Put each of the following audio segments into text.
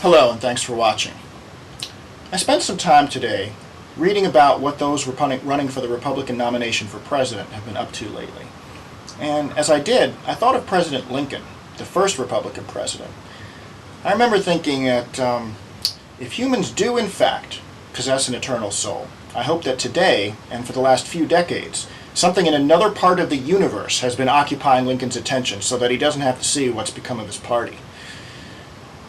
Hello, and thanks for watching. I spent some time today reading about what those running for the Republican nomination for president have been up to lately. And as I did, I thought of President Lincoln, the first Republican president. I remember thinking that if humans do in fact possess an eternal soul, I hope that today, and for the last few decades, something in another part of the universe has been occupying Lincoln's attention so that he doesn't have to see what's become of his party.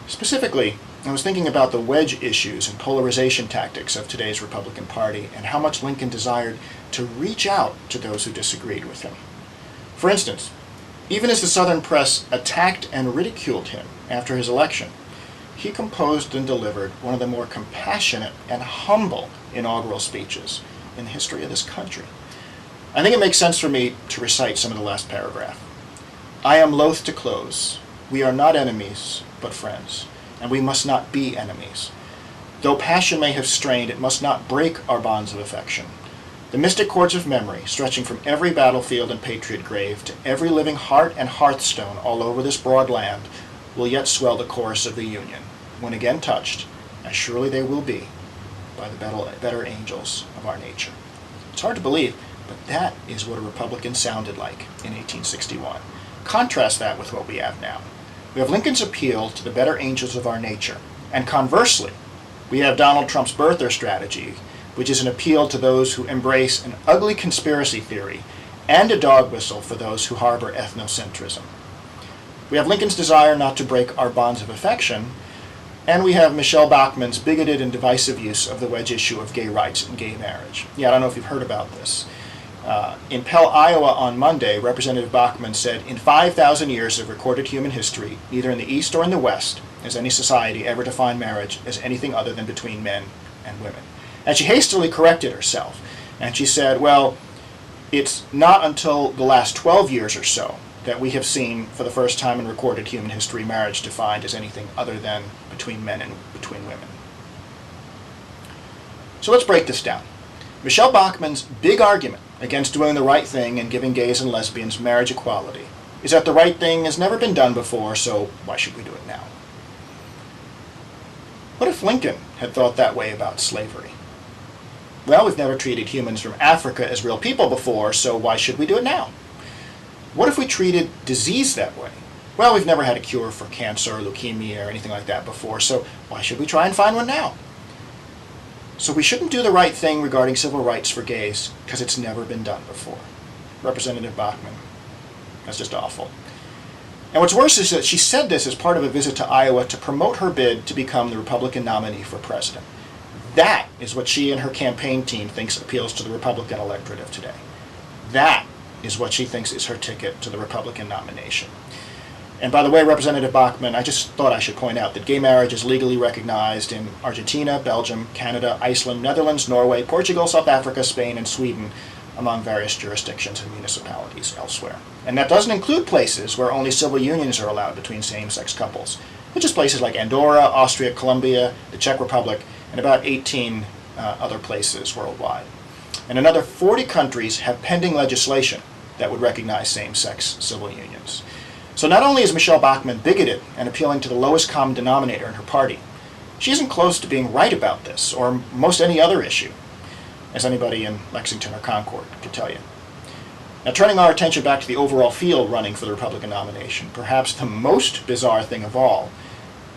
Specifically, I was thinking about the wedge issues and polarization tactics of today's Republican Party and how much Lincoln desired to reach out to those who disagreed with him. For instance, even as the Southern press attacked and ridiculed him after his election, he composed and delivered one of the more compassionate and humble inaugural speeches in the history of this country. I think it makes sense for me to recite some of the last paragraph. I am loath to close. We are not enemies, but friends, and we must not be enemies. Though passion may have strained, it must not break our bonds of affection. The mystic cords of memory, stretching from every battlefield and patriot grave to every living heart and hearthstone all over this broad land, will yet swell the chorus of the Union, when again touched, as surely they will be, by the better angels of our nature. It's hard to believe, but that is what a Republican sounded like in 1861. Contrast that with what we have now. We have Lincoln's appeal to the better angels of our nature, and conversely, we have Donald Trump's birther strategy, which is an appeal to those who embrace an ugly conspiracy theory and a dog whistle for those who harbor ethnocentrism. We have Lincoln's desire not to break our bonds of affection, and we have Michele Bachmann's bigoted and divisive use of the wedge issue of gay rights and gay marriage. Yeah, I don't know if you've heard about this. In Pell, Iowa on Monday, Representative Bachmann said, in 5,000 years of recorded human history, neither in the East or in the West has any society ever defined marriage as anything other than between men and women. And she hastily corrected herself, and she said, well, it's not until the last 12 years or so that we have seen, for the first time in recorded human history, marriage defined as anything other than between men and between women. So let's break this down. Michele Bachmann's big argument against doing the right thing and giving gays and lesbians marriage equality is that the right thing has never been done before, so why should we do it now? What if Lincoln had thought that way about slavery? Well, we've never treated humans from Africa as real people before, so why should we do it now? What if we treated disease that way? Well, we've never had a cure for cancer or leukemia or anything like that before, so why should we try and find one now? So we shouldn't do the right thing regarding civil rights for gays because it's never been done before. Representative Bachmann. That's just awful. And what's worse is that she said this as part of a visit to Iowa to promote her bid to become the Republican nominee for president. That is what she and her campaign team thinks appeals to the Republican electorate of today. That is what she thinks is her ticket to the Republican nomination. And by the way, Representative Bachmann, I just thought I should point out that gay marriage is legally recognized in Argentina, Belgium, Canada, Iceland, Netherlands, Norway, Portugal, South Africa, Spain, and Sweden, among various jurisdictions and municipalities elsewhere. And that doesn't include places where only civil unions are allowed between same-sex couples, which is places like Andorra, Austria, Colombia, the Czech Republic, and about 18 other places worldwide. And another 40 countries have pending legislation that would recognize same-sex civil unions. So not only is Michele Bachmann bigoted and appealing to the lowest common denominator in her party, she isn't close to being right about this or most any other issue, as anybody in Lexington or Concord could tell you. Now, turning our attention back to the overall field running for the Republican nomination, perhaps the most bizarre thing of all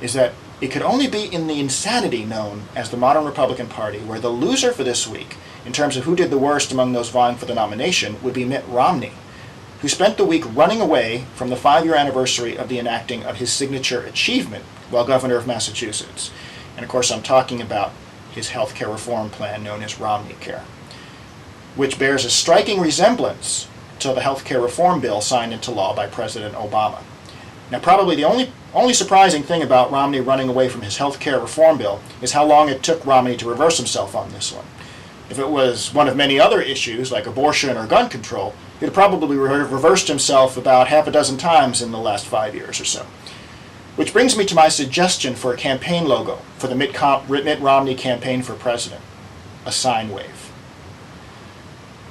is that it could only be in the insanity known as the modern Republican Party where the loser for this week, in terms of who did the worst among those vying for the nomination, would be Mitt Romney, who spent the week running away from the 5-year anniversary of the enacting of his signature achievement while governor of Massachusetts. And of course, I'm talking about his health care reform plan known as Romneycare, which bears a striking resemblance to the health care reform bill signed into law by President Obama. Now, probably the only surprising thing about Romney running away from his health care reform bill is how long it took Romney to reverse himself on this one. If it was one of many other issues, like abortion or gun control, he'd have probably reversed himself about half a dozen times in the last 5 years or so. Which brings me to my suggestion for a campaign logo for the Mitt Romney campaign for president: a sine wave.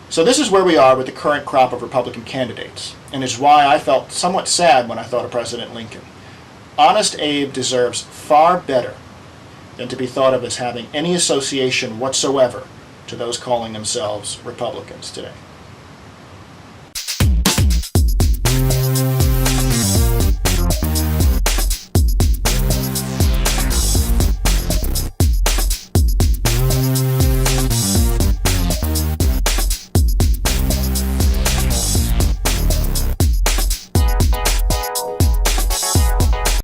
So this is where we are with the current crop of Republican candidates, and is why I felt somewhat sad when I thought of President Lincoln. Honest Abe deserves far better than to be thought of as having any association whatsoever to those calling themselves Republicans today.